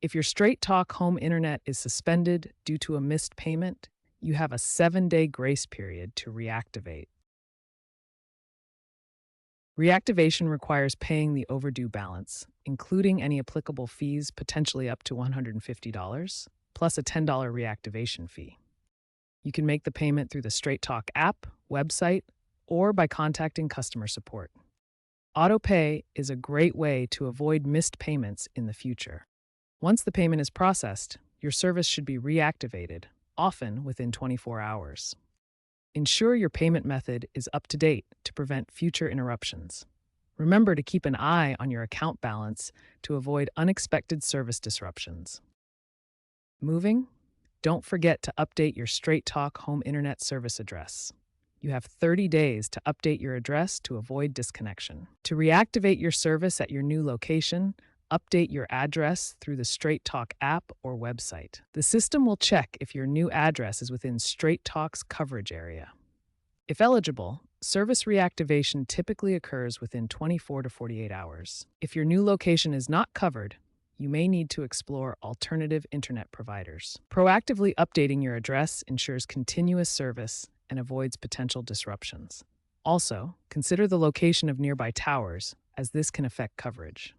If your Straight Talk home internet is suspended due to a missed payment, you have a 7-day grace period to reactivate. Reactivation requires paying the overdue balance, including any applicable fees, potentially up to $150, plus a $10 reactivation fee. You can make the payment through the Straight Talk app, website, or by contacting customer support. AutoPay is a great way to avoid missed payments in the future. Once the payment is processed, your service should be reactivated, often within 24 hours. Ensure your payment method is up to date to prevent future interruptions. Remember to keep an eye on your account balance to avoid unexpected service disruptions. Moving? Don't forget to update your Straight Talk home internet service address. You have 30 days to update your address to avoid disconnection. To reactivate your service at your new location, update your address through the Straight Talk app or website. The system will check if your new address is within Straight Talk's coverage area. If eligible, service reactivation typically occurs within 24 to 48 hours. If your new location is not covered, you may need to explore alternative internet providers. Proactively updating your address ensures continuous service and avoids potential disruptions. Also, consider the location of nearby towers, as this can affect coverage.